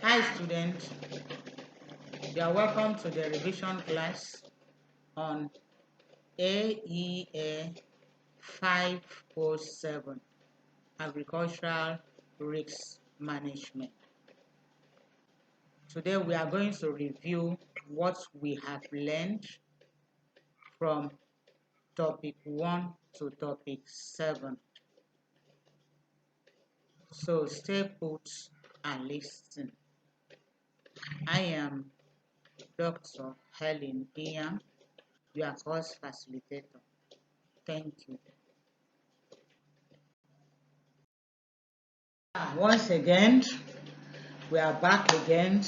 Hi students, you are welcome to the revision class on AEA 507, Agricultural Risk Management. Today we are going to review what we have learned from topic 1 to topic 7. So stay put and listen. I am Dr. Helen, Inyang, your course facilitator. Thank you. Once again, we are back again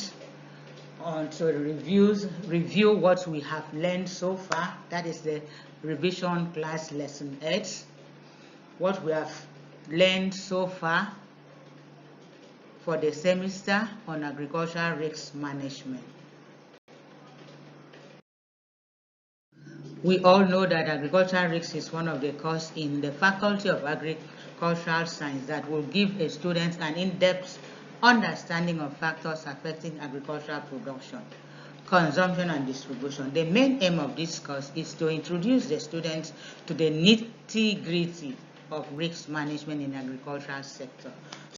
on to review what we have learned so far. That is the revision class lesson 8. What we have learned so far for the semester on agricultural risk management. We all know that agricultural risk is one of the courses in the Faculty of Agricultural Science that will give a student an in-depth understanding of factors affecting agricultural production, consumption, and distribution. The main aim of this course is to introduce the students to the nitty-gritty of risk management in the agricultural sector.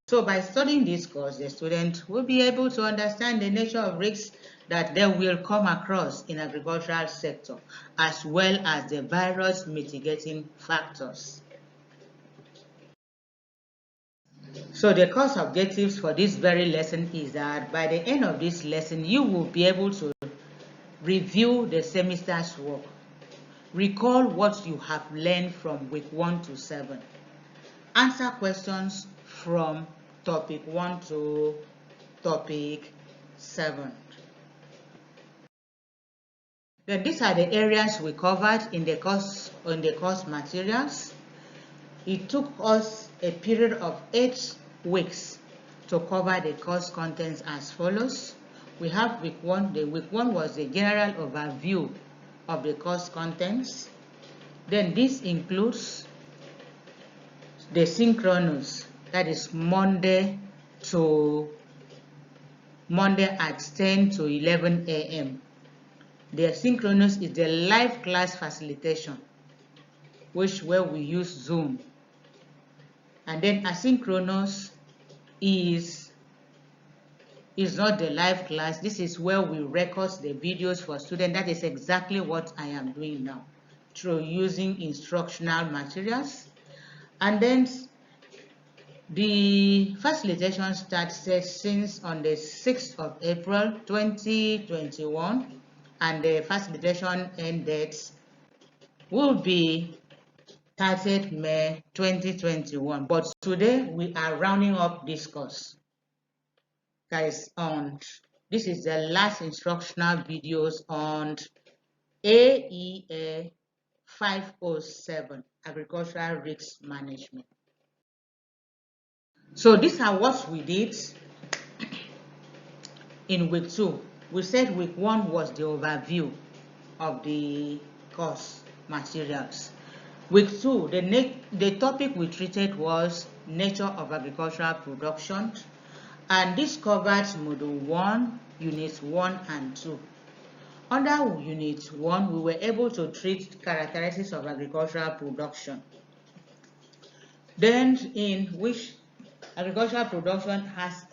So by studying this course, the student will be able to understand the nature of risks that they will come across in agricultural sector, as well as the virus mitigating factors. So the course objectives for this very lesson is that by the end of this lesson, you will be able to review the semester's work, recall what you have learned from week 1 to 7, answer questions from topic 1 to topic 7. Then these are the areas we covered in the course materials. It took us a period of 8 weeks to cover the course contents as follows. We have week 1. The week 1 was the general overview of the course contents. Then this includes the synchronous, that is Monday at 10 to 11 a.m. The synchronous is the live class facilitation, where we use Zoom. And then asynchronous is not the live class. This is where we record the videos for students. That is exactly what I am doing now, through using instructional materials. And then the facilitation starts since on the 6th of April 2021, and the facilitation end dates will be 30th May 2021. But today we are rounding up this course. Guys, this is the last instructional videos on AEA 507, Agricultural Risk Management. So these are what we did in week 2. We said week 1 was the overview of the course materials. Week 2, the topic we treated was nature of agricultural production, and this covers module 1, units 1 and 2. Under unit 1, we were able to treat characteristics of agricultural production. Then, in which agricultural production has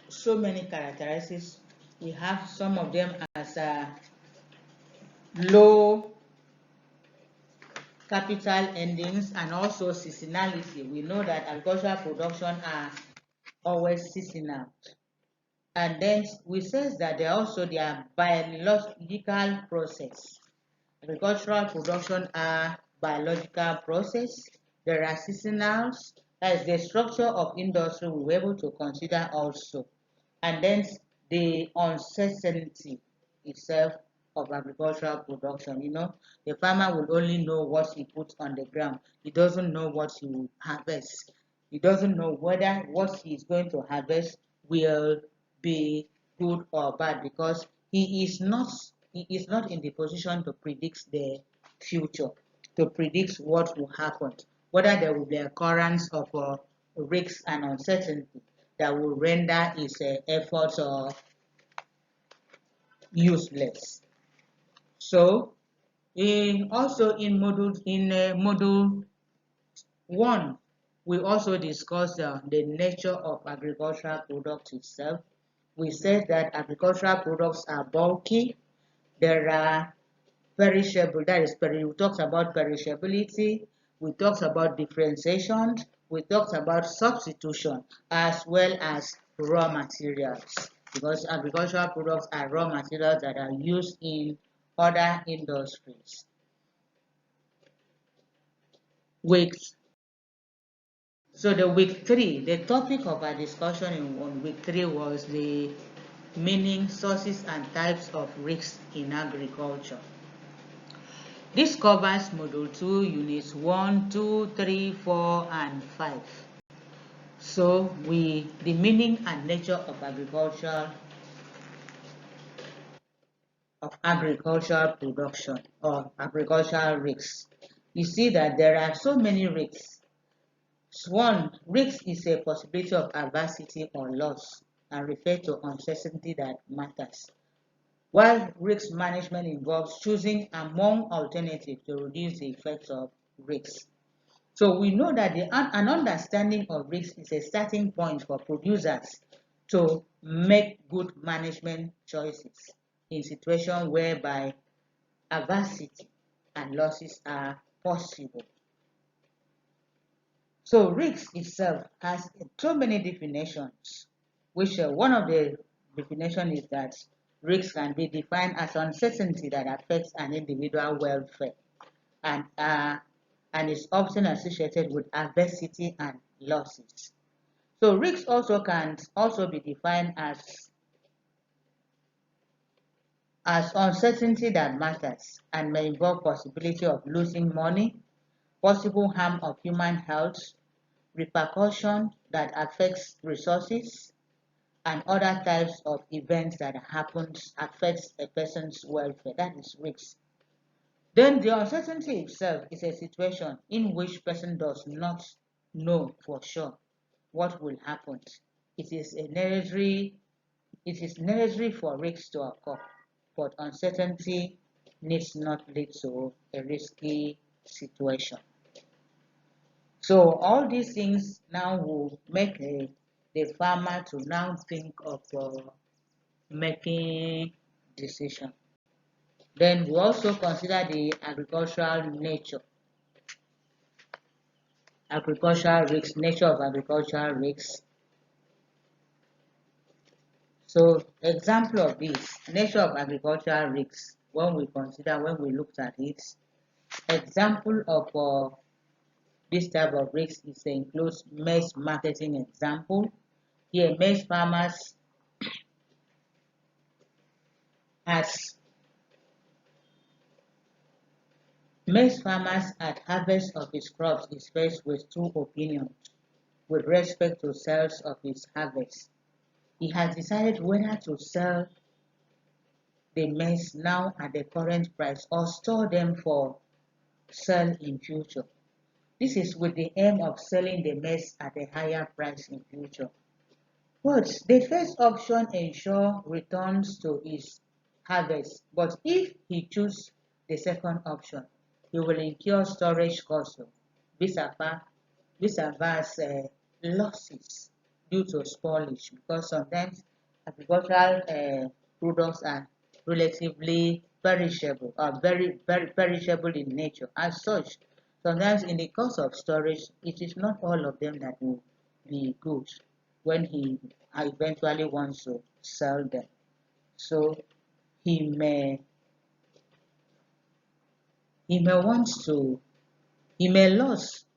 so many characteristics. We have some of them as low capital endings and also seasonality. We know that agricultural production are always seasonal. And then we says that they are biological process. Agricultural production are biological process. There are seasonals. That is the structure of industry we were able to consider also. And then the uncertainty itself of agricultural production. The farmer will only know what he puts on the ground. He doesn't know what he will harvest. He doesn't know whether what he is going to harvest will be good or bad, because he is not in the position to predict the future, to predict what will happen, whether there will be occurrence of risks and uncertainty. that will render his efforts useless. So, also in module 1, we also discussed the nature of agricultural products itself. We said that agricultural products are bulky. There are perishable, that is, we talked about perishability, we talked about differentiation, we talked about substitution, as well as raw materials, because agricultural products are raw materials that are used in other industries. Week So the week 3, the topic of our discussion on week 3 was the meaning, sources, and types of risks in agriculture. This covers Module 2, Units 1, 2, 3, 4, and 5. So, the meaning and nature of agricultural production or agricultural risks. You see that there are so many risks. One, risk is a possibility of adversity or loss and refer to uncertainty that matters. While risk management involves choosing among alternatives to reduce the effects of risks. So we know that an understanding of risk is a starting point for producers to make good management choices in situations whereby adversity and losses are possible. So risk itself has so many definitions, which one of the definitions is that risk can be defined as uncertainty that affects an individual welfare and is often associated with adversity and losses. So risk also can also be defined as uncertainty that matters and may involve possibility of losing money, possible harm of human health, repercussion that affects resources, and other types of events that affects a person's welfare. That is risk. Then the uncertainty itself is a situation in which person does not know for sure what will happen. It is necessary for risks to occur, but uncertainty needs not lead to a risky situation. So all these things now will make the farmer to now think of making decision. Then we also consider the agricultural nature, agricultural risks, nature of agricultural risks. So example of this, nature of agricultural risks, when we looked at it, example of this type of risk includes maize marketing example. Here, maize farmers at harvest of his crops is faced with two opinions with respect to sales of his harvest. He has decided whether to sell the maize now at the current price or store them for sale in future. This is with the aim of selling the maize at a higher price in future. But the first option ensures returns to his harvest. But if he chooses the second option, he will incur storage costs vis-a-vis losses due to spoilage, because sometimes agricultural products are relatively perishable or very perishable in nature. As such, sometimes in the course of storage, it is not all of them that will be good when he eventually wants to sell them. So he may lose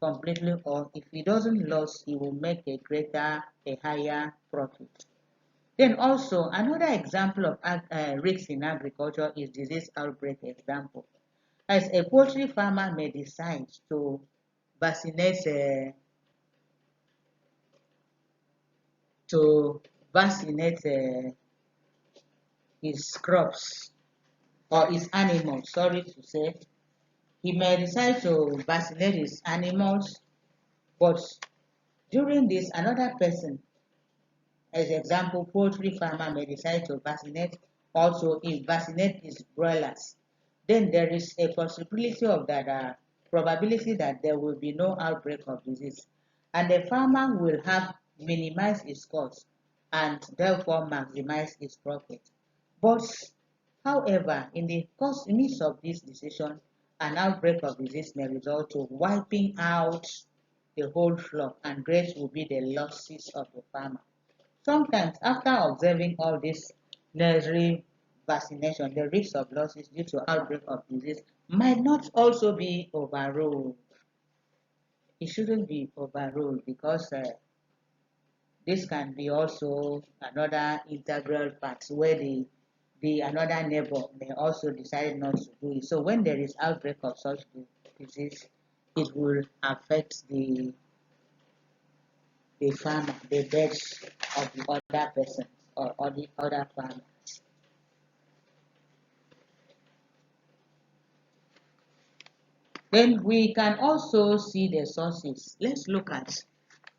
completely, or if he doesn't lose, he will make a higher profit. Then also another example of risk in agriculture is disease outbreak example. As a poultry farmer may decide to vaccinate his crops or his animals, sorry to say, he may decide to vaccinate his animals, but during this, another person As example, poultry farmer may decide to vaccinate. Also, if vaccinate his broilers, then there is a possibility of that probability that there will be no outbreak of disease, and the farmer will have minimized his cost and therefore maximize his profit. But however, in the midst of this decision, an outbreak of disease may result to wiping out the whole flock, and great will be the losses of the farmer. Sometimes, after observing all this necessary vaccination, the risk of losses due to outbreak of disease might not also be overruled. It shouldn't be overruled because this can be also another integral part where the another neighbor may also decide not to do it. So when there is outbreak of such disease, it will affect the farmer, the birds of the other person or the other farmer. Then we can also see the sources. Let's look at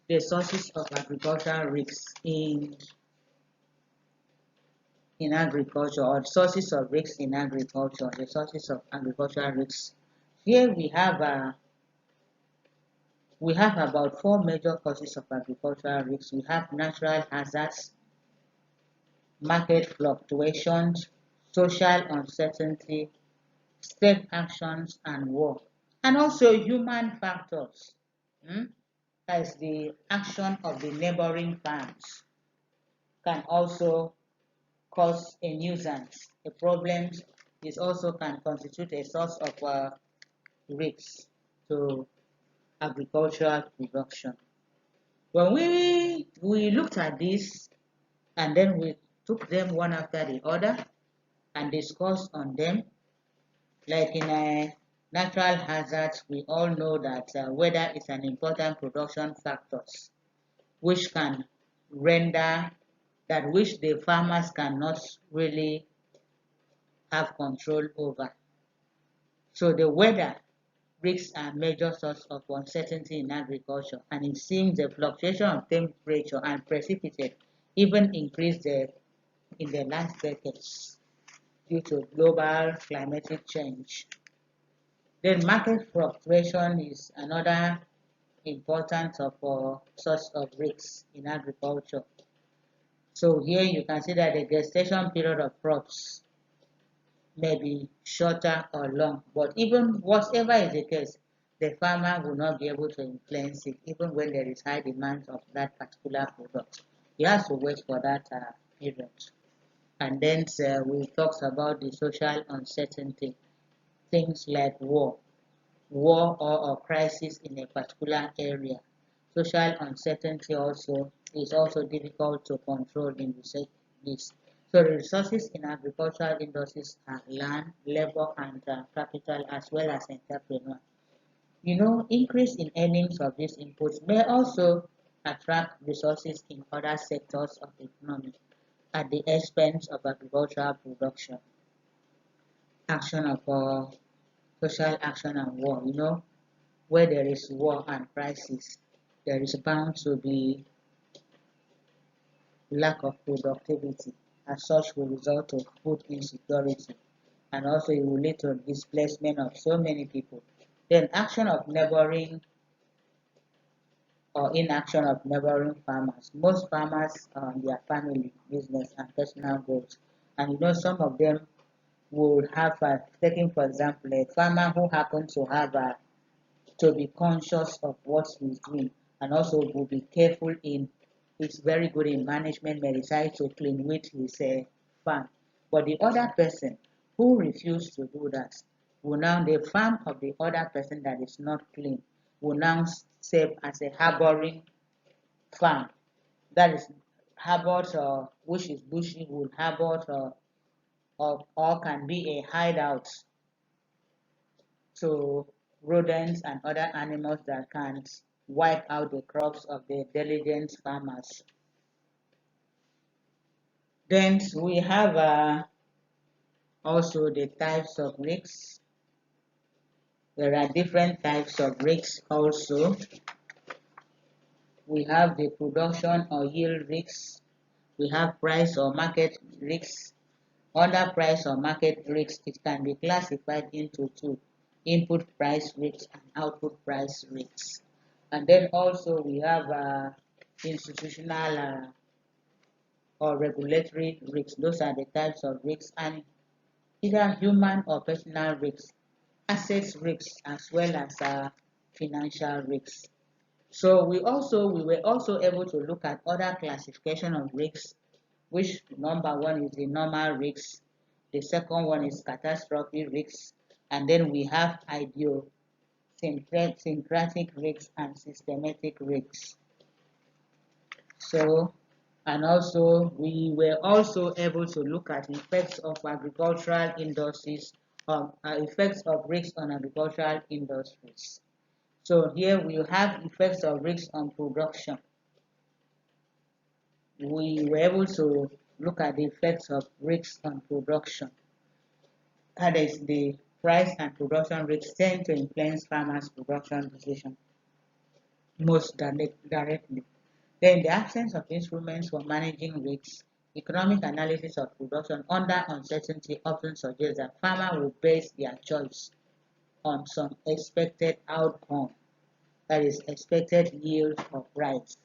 the sources of agricultural risks in agriculture, or sources of risks in agriculture, the sources of agricultural risks. Here we have about four major causes of agricultural risks. We have natural hazards, market fluctuations, social uncertainty, state actions, and war. And also human factors. Hmm? That is the action of the neighboring farms can also cause a nuisance. A problem is also can constitute a source of risks to agricultural production. When we looked at this and then we took them one after the other and discussed on them, like in a natural hazards, we all know that weather is an important production factor, which can render that which the farmers cannot really have control over. So the weather risks are a major source of uncertainty in agriculture, and it seems the fluctuation of temperature and precipitate even increased in the last decades due to global climatic change. Then market fluctuation is another important source of risks in agriculture. So here you can see that the gestation period of crops may be shorter or long, but even whatever is the case, the farmer will not be able to influence it even when there is high demand of that particular product. He has to wait for that period. And then we talked about the social uncertainty, things like war or crisis in a particular area. Social uncertainty also is also difficult to control in this. So the resources in agricultural industries are land, labor, and capital, as well as entrepreneur. Increase in earnings of these inputs may also attract resources in other sectors of the economy at the expense of agricultural production. Action of social action and war. Where there is war and crisis, there is bound to be lack of productivity. As such, will result to food insecurity, and also it will lead to displacement of so many people. Then action of neighboring or inaction of neighboring farmers. Most farmers are on their family, business, and personal goals, and some of them will have, taking for example, a farmer who happens to have to be conscious of what he's doing, and also will be careful in is very good in management, may decide to clean with his farm. But the other person who refused to do that will now, the farm of the other person that is not clean will now serve as a harboring farm. That is harbored, which is bushy, will harbor or can be a hideout to rodents and other animals that can wipe out the crops of the diligent farmers. Then we have also the types of risks. There are different types of risks also. We have the production or yield risks. we have price or market risks. Under price or market risks, it can be classified into two: input price risks and output price risks. And then also we have institutional or regulatory risks. Those are the types of risks, and either human or personal risks, assets risks, as well as financial risks. So we were also able to look at other classification of risks, which number one is the normal risks, the second one is catastrophe risks, and then we have idiosyncratic risks and systematic risks. So, and also we were also able to look at effects of agricultural industries, effects of risks on agricultural industries. So here we have effects of risks on production. We were able to look at the effects of risks on production. That is, the price and production risks tend to influence farmers' production decision most directly. Then the absence of instruments for managing risks, economic analysis of production under uncertainty often suggests that farmers will base their choice on some expected outcome, that is, expected yield or price.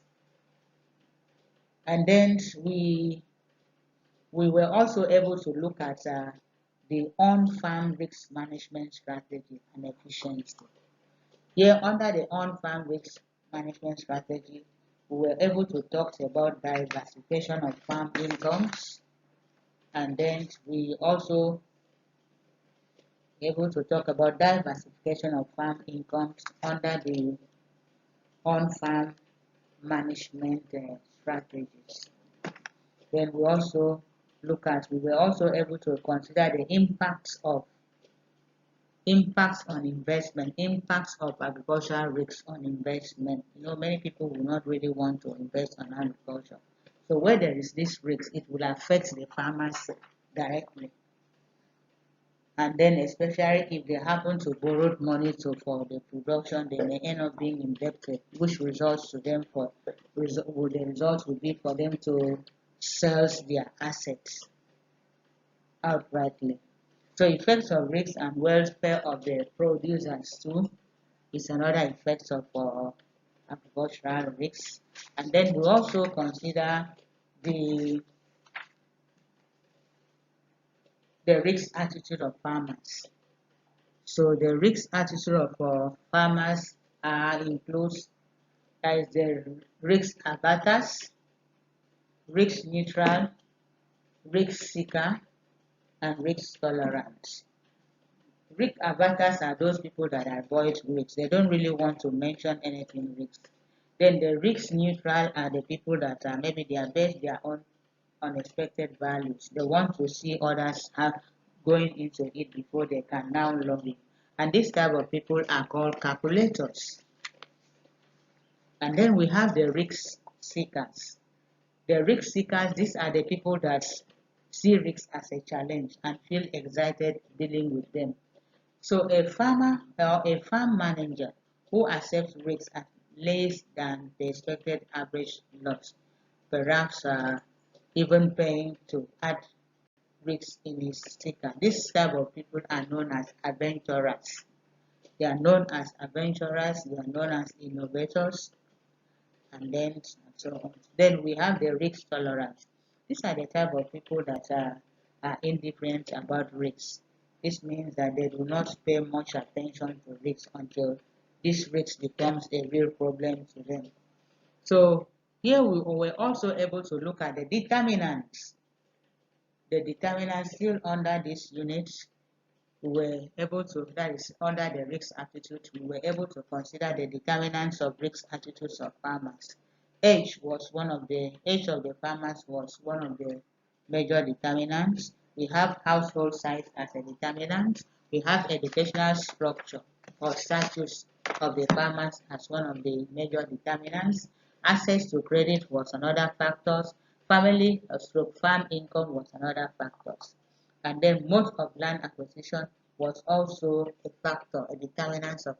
And then we were also able to look at the on-farm risk management strategy and efficiency. Here, under the on-farm risk management strategy, we were able to talk about diversification of farm incomes, and then we also able to talk about diversification of farm incomes under the on-farm management strategies. Then we were also able to consider the impacts on investment, impacts of agricultural risks on investment. Many people will not really want to invest on agriculture. So where there is this risk, it will affect the farmers directly. And then especially if they happen to borrow money for the production, they may end up being indebted, which results to them the result will be for them to sell their assets outrightly. So effects of risks and welfare of the producers too is another effect of agricultural risks. And then we also consider the risk attitude of farmers. So the risk attitude of farmers includes the risk averters, risk neutral, risk seeker, and risk tolerant. Risk averters are those people that avoid risks. They don't really want to mention anything risk. Then the risk neutral are the people that maybe they are based their own unexpected values. They want to see others going into it before they can now log in. And this type of people are called calculators. And then we have the risk seekers. The risk seekers, these are the people that see risks as a challenge and feel excited dealing with them. So a farmer or a farm manager who accepts risks at less than the expected average loss, perhaps even paying to add risks in his sticker. This type of people are known as adventurers. They are known as adventurers, they are known as innovators, and then so on. Then we have the risk tolerance. These are the type of people that are indifferent about risks. This means that they do not pay much attention to risks until this risk becomes a real problem to them. So here we were also able to look at the determinants. The determinants still under this unit, we were able to, that is under the risk attitude, we were able to consider the determinants of risk attitudes of farmers. Age of the farmers was one of the major determinants. We have household size as a determinant. We have educational structure or status of the farmers as one of the major determinants. Access to credit was another factor. Family stroke farm income was another factor. And then mode of land acquisition was also a factor, a determinant of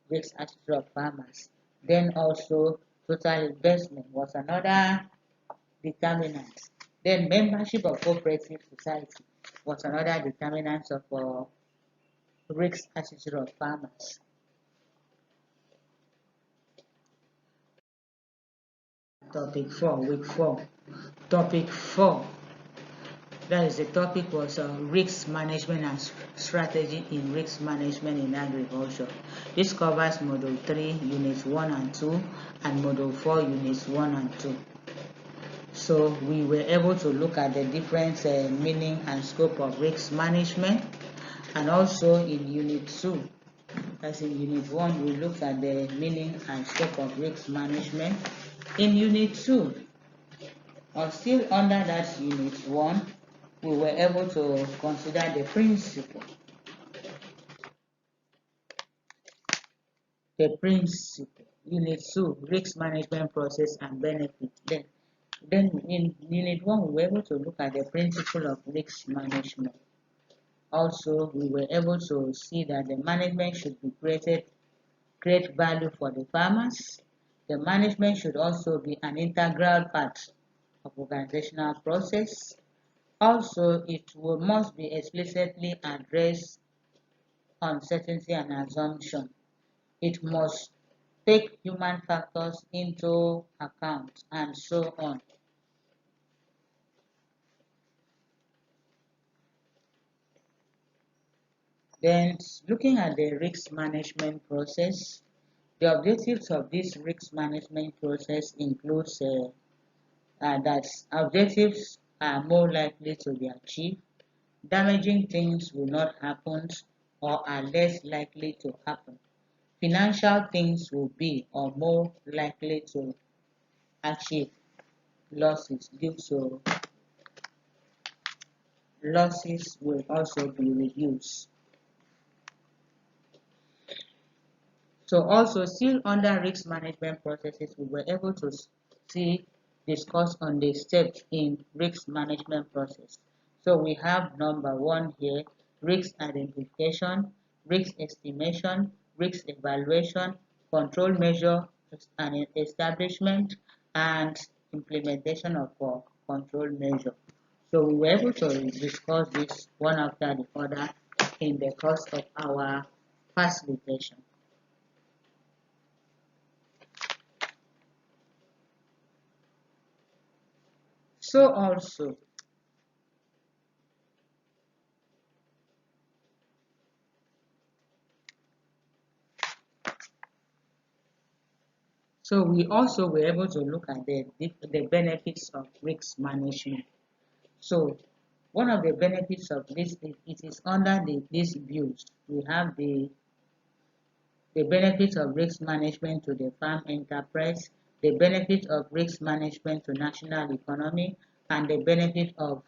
risk attitude of farmers. Then also total investment was another determinant. Then membership of cooperative society was another determinant of risk attitude of farmers. Topic 4, week 4. Topic 4, that is the topic was risk management and strategy in risk management in agriculture. This covers Module 3, Units 1 and 2, and Module 4, Units 1 and 2. So we were able to look at the different meaning and scope of risk management, and also in Unit 2. As in Unit 1, we looked at the meaning and scope of risk management. In Unit 2, or still under that Unit 1, we were able to consider the principle. The principle. Unit 2, risk management process and benefit. Then in Unit 1, we were able to look at the principle of risk management. Also, we were able to see that the management should be create value for the farmers. The management should also be an integral part of organizational process. Also, must be explicitly address uncertainty and assumption. It must take human factors into account, and so on. Then, looking at the risk management process, the objectives of this risk management process includes that objectives are more likely to be achieved, damaging things will not happen or are less likely to happen. Financial things will be or more likely to achieve losses due to losses will also be reduced. So also still under risk management processes, we were able to discuss on the steps in risk management process. So we have number 1 here, risk identification, risk estimation, risk evaluation, control measure and establishment, and implementation of control measure. So we were able to discuss this one after the other in the course of our facilitation. So also, we also were able to look at the benefits of risk management. So one of the benefits of this, it is under these views. We have the benefits of risk management to the farm enterprise, the benefit of risk management to national economy, and the benefit of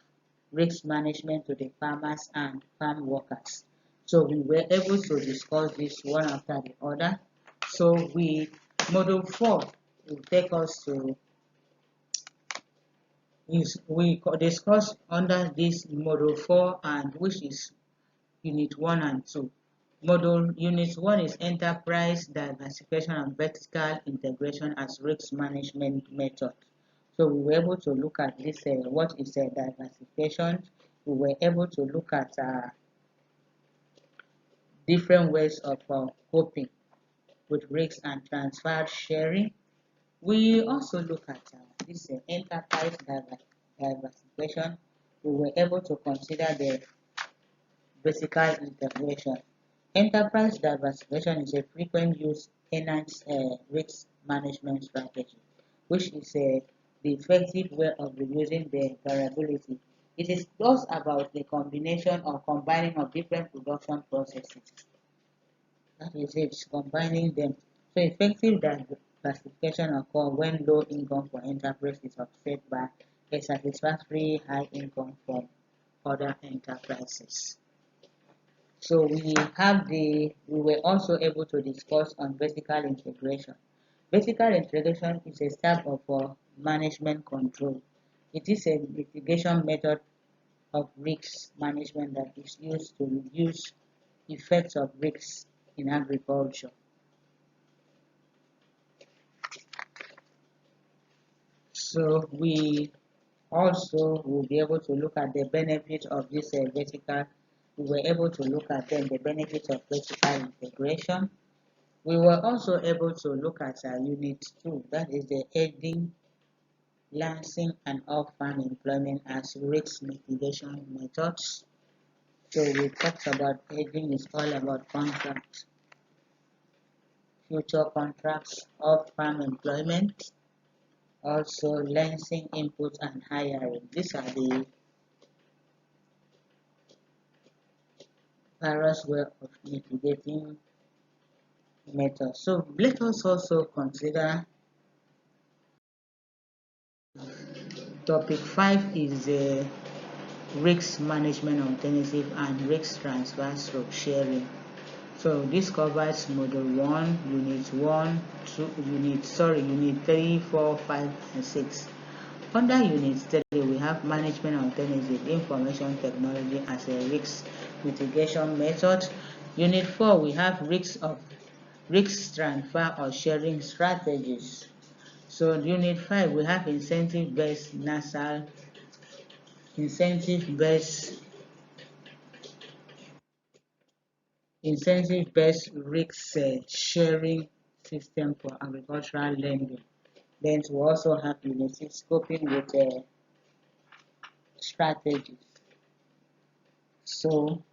risk management to the farmers and farm workers. So we were able to discuss this one after the other. So Module 4 will take us to we discuss under this Module 4, and which is Unit 1 and 2. Unit 1 is enterprise diversification and vertical integration as risk management method. So we were able to look at this, what is diversification. We were able to look at different ways of coping with risks and transfer sharing. We also look at this enterprise diversification. We were able to consider the vertical integration. Enterprise diversification is a frequent used enhanced risk management strategy, which is the effective way of reducing the variability. It is just about the combination or combining of different production processes. That is it, combining them. So effective diversification occurs when low income for enterprise is offset by a satisfactory high income from other enterprises. So we were also able to discuss on vertical integration. Vertical integration is a step of management control. It is a mitigation method of risk management that is used to reduce effects of risks in agriculture. So we Also, we'll be able to look at the benefit of this vertical. We were able to look at then the benefit of vertical integration. We were also able to look at Unit 2, that is the aiding, lancing, and off-farm employment as risk mitigation methods. So we talked about aiding is all about contracts, future contracts, off-farm employment, also lancing, input, and hiring. These are the various ways of mitigating methods. So let us also consider topic 5 is the risk management alternative and risk transfer stroke sharing. So this covers model 1, unit 3, 4, 5, and 6. Under unit 3, we have management alternative information technology as a risk mitigation method. Unit 4, we have risk transfer or sharing strategies. So unit 5, we have incentive-based risk sharing system for agricultural lending. Then we also have unit 6, coping with strategies. So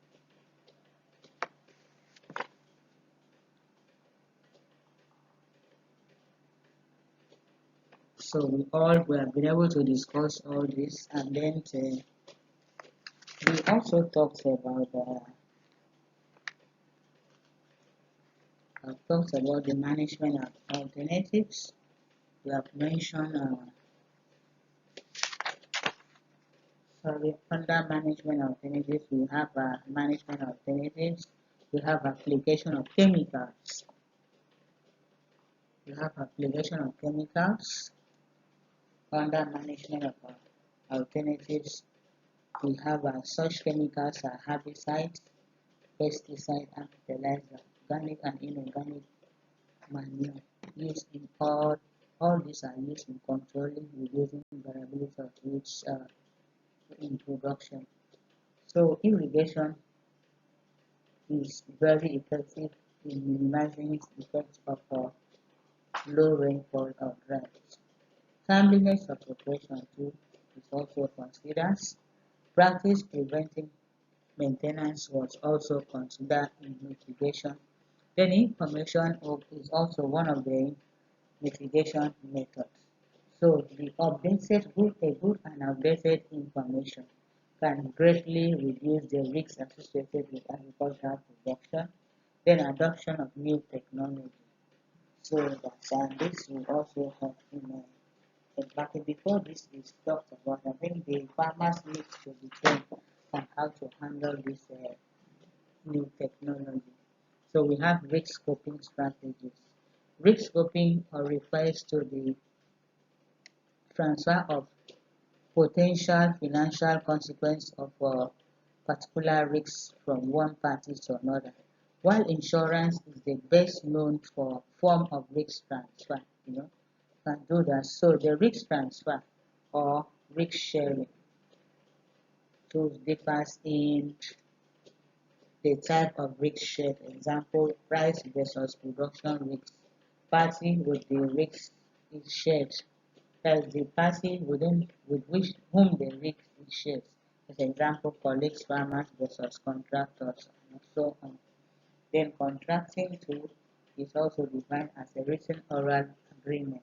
we have been able to discuss all this, and then we also talked about the management of alternatives. We have mentioned under management alternatives, we have management alternatives. We have application of chemicals. Under management of alternatives. We have such chemicals are herbicides, pesticides, and fertilizer, organic and inorganic manure used in all these are used in controlling, reducing variability of which in production. So irrigation is very effective in minimizing the effects of low rainfall or drought. Timeliness of operation too is also considered. Practice preventing maintenance was also considered in mitigation. Then information is also one of the mitigation methods. So the a good and updated information can greatly reduce the risks associated with agricultural production. Then adoption of new technology. So this will also help in but before this is talked about, I think the farmers need to be trained on how to handle this new technology. So we have risk coping strategies. Risk coping refers to the transfer of potential financial consequence of particular risks from one party to another. While insurance is the best known form of risk transfer, can do that. So the risk transfer or risk sharing tools differs in the type of risk shared. Example, price versus production risk. Party with the risk is shared. That's the party with whom the risk is shared. As example, colleagues, farmers versus contractors, and so on. Then contracting tool is also defined as a written oral agreement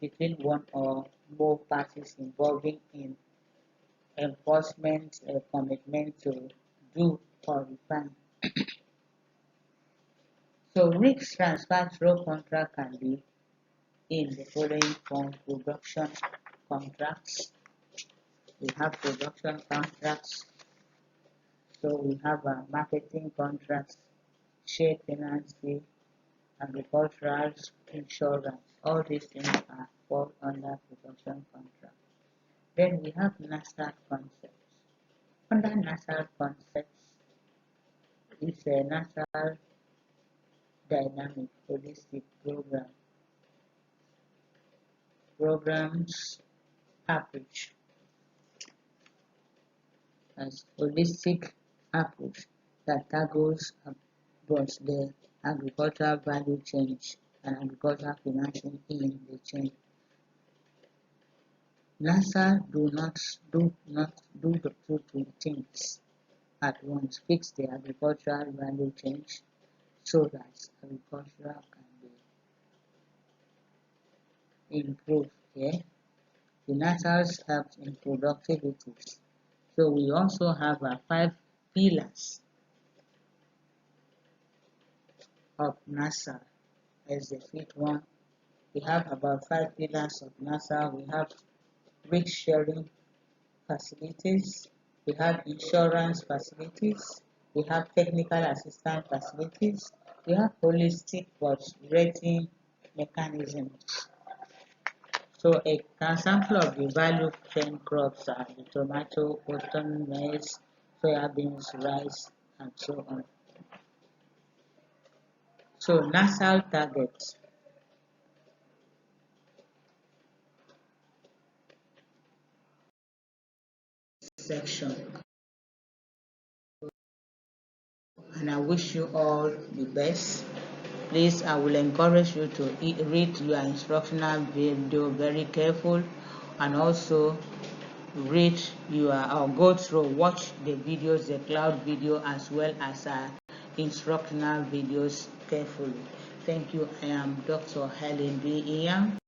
between one or more parties involving in enforcement commitment to do or refine. So risk transfer through contract can be in the following form: production contracts. We have production contracts. So we have marketing contracts, share tenancy, agricultural insurance. All these things are fall under production contract. Then we have national concepts. Under national concepts is a national dynamic holistic programs approach. as holistic approach that tackles both the agricultural value chain and agricultural financing in the chain. NASA do not do the two things at once. Fix the agricultural value chain so that agriculture can be improved. Yeah? The NASA's helps in productivity. So we also have our 5 pillars of NASA as the 5th one. We have about 5 pillars of NASA. We have risk sharing facilities, we have insurance facilities, we have technical assistance facilities, we have holistic but rating mechanisms. So a sample of the value chain crops are the tomato, cotton, maize, soybeans, rice, and so on. So NASA targets section, and I wish you all the best. Please, I will encourage you to read your instructional video very careful, and also read or go through, watch the videos, the cloud video as well as instructional videos carefully. Thank you. I am Dr. Helen B. Inyang.